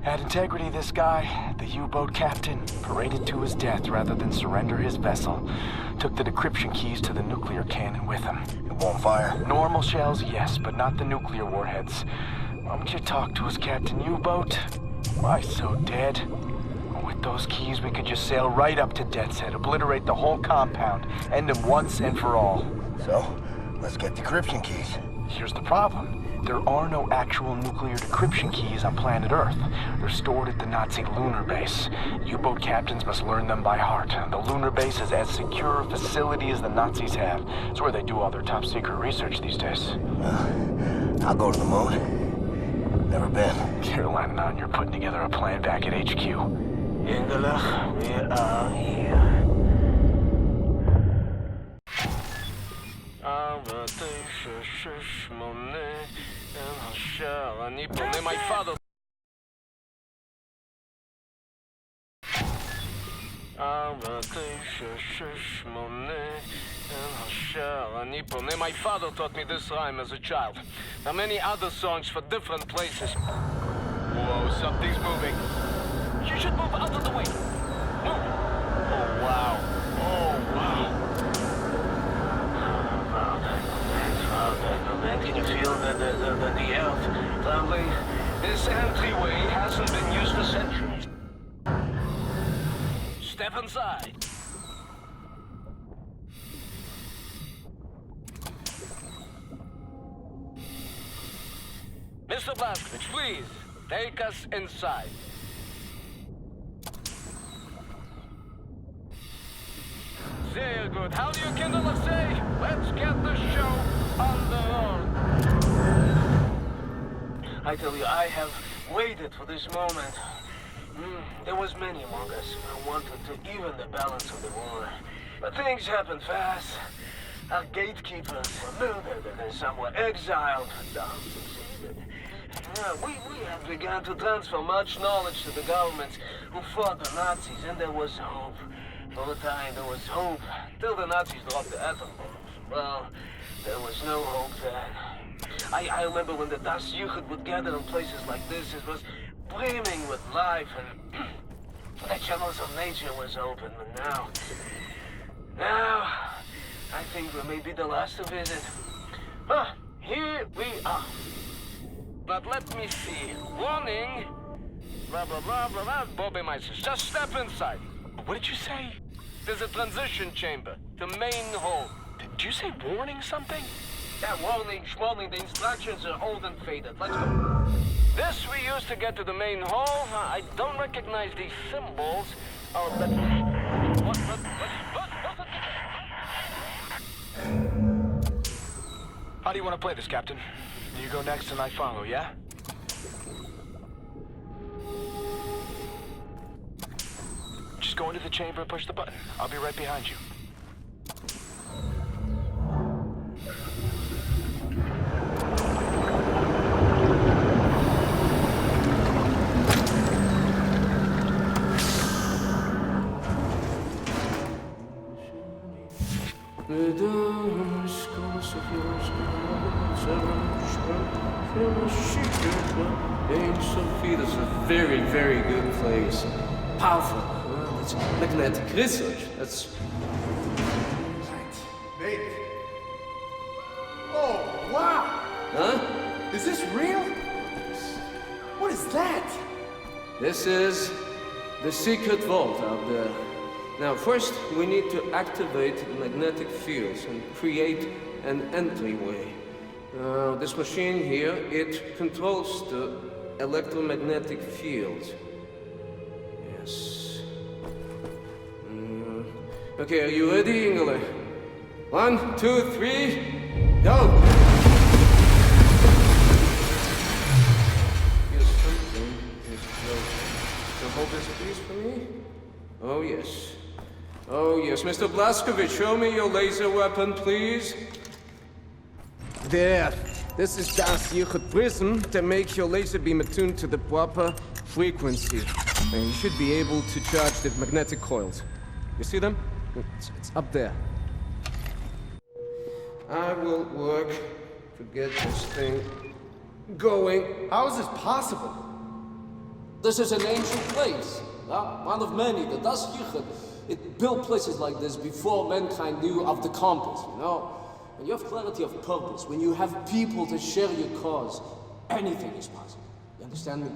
Had integrity, this guy, the U-boat captain, paraded to his death rather than surrender his vessel. Took the decryption keys to the nuclear cannon with him. It won't fire? Normal shells, yes, but not the nuclear warheads. Why don't you talk to us, Captain U-boat? Why so dead? With those keys, we could just sail right up to Death's Head, obliterate the whole compound, end him once and for all. So, let's get decryption keys. Here's the problem. There are no actual nuclear decryption keys on planet Earth. They're stored at the Nazi lunar base. U-boat captains must learn them by heart. The lunar base is as secure a facility as the Nazis have. It's where they do all their top-secret research these days. I'll go to the moon. Never been. Carolina, and you're putting together a plan back at HQ. Ingelach, we are here. אני פונה my father. My father taught me this rhyme as a child. There are many other songs for different places. Whoa, something's moving. You should move out of the way. Move. Oh, wow. Oh, wow. Can you feel the earth trembling? This entryway hasn't been used for centuries. Step inside. Mr. Blazkowicz, please, take us inside. Very good. How do you kindle a say? Let's get the show on the road. I tell you, I have waited for this moment. There was many among us who wanted to even the balance of the war. But things happened fast. Our gatekeepers were murdered and some were exiled. We have begun to transfer much knowledge to the governments who fought the Nazis, and there was hope. For a time, there was hope, till the Nazis dropped the atom bombs. Well, there was no hope then. I remember when the Da'at Yichud would gather in places like this, it was brimming with life, and the channels of nature was open. But now, I think we may be the last to visit. Here we are. But let me see. Warning. Blah, blah, blah, blah, blah. Bobby Meisters, just step inside. What did you say? There's a transition chamber, the main hall. Did you say warning something? Yeah, warning, the instructions are old and faded. Let's go. This we use to get to the main hall. I don't recognize these symbols. Oh, but... What? How do you want to play this, Captain? You go next and I follow, yeah? Just go into the chamber and push the button. I'll be right behind you. This is a very, very good place. Powerful. It's magnetic research. That's... Right. Made it. Oh, wow! Huh? Is this real? What is that? This is the secret vault out there. Now, first, we need to activate the magnetic fields and create an entryway. This machine here, it controls the electromagnetic field. Yes. Okay, are you ready, Ingele? 1, 2, 3, go! Here's something. Now hold this please for me. Oh, yes. Oh, yes. Mr. Blazkowicz, show me your laser weapon, please. There. This is Da'at Yichud prism to make your laser beam attuned to the proper frequency. And you should be able to charge the magnetic coils. You see them? It's up there. I will work to get this thing going. How is this possible? This is an ancient place, one of many. The Da'at Yichud, it built places like this before mankind knew of the compass, you know? When you have clarity of purpose, when you have people to share your cause, anything is possible. You understand me?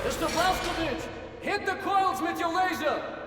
Mr. Blaskovich, hit the coils with your laser!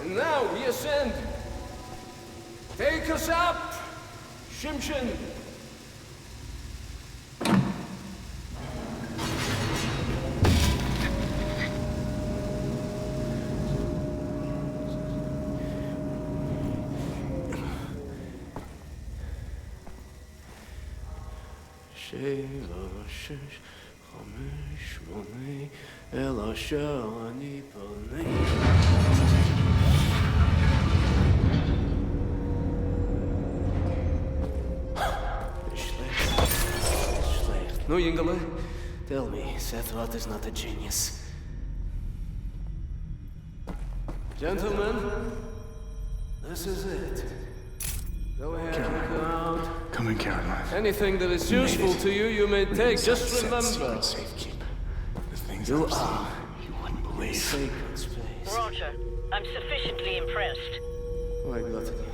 And now we ascend. Take us up, Shimshin. No, Yingale, tell me, Sethrat is not a genius. Gentlemen, this is it. Go ahead, check it out. Come in, Caroline. Anything that is useful to you, you may take. Just remember, Safekeep. The things you I've seen, are you wouldn't believe. sacred space. Roger. I'm sufficiently impressed. Oh, I got it.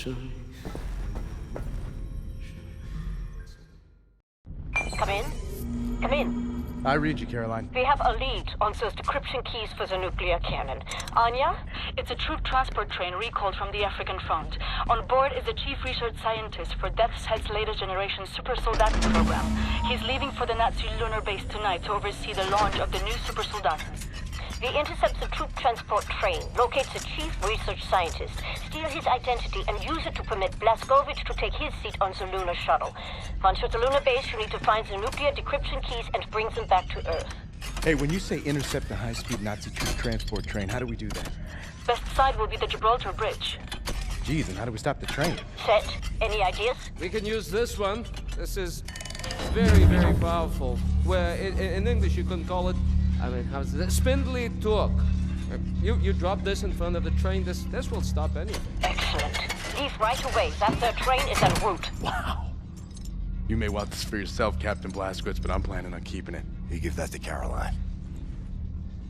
Come in. Come in. I read you, Caroline. We have a lead on those decryption keys for the nuclear cannon. Anya? It's a troop transport train recalled from the African front. On board is the chief research scientist for Death's Head's latest generation super soldaten program. He's leaving for the Nazi lunar base tonight to oversee the launch of the new super soldaten. We intercept the troop transport train, locate the chief research scientist, steal his identity, and use it to permit Blazkowicz to take his seat on the lunar shuttle. Once you're at the lunar base, you need to find the nuclear decryption keys and bring them back to Earth. Hey, when you say intercept the high-speed Nazi troop transport train, how do we do that? Best side will be the Gibraltar Bridge. Geez, and how do we stop the train? Set. Any ideas? We can use this one. This is very, very powerful. Where in English you can call it, I mean, how's it? Spindly torque. You drop this in front of the train, this will stop anything. Excellent. Leave right away. That third train is en route. Wow. You may want this for yourself, Captain Blazkowicz, but I'm planning on keeping it. You give that to Caroline.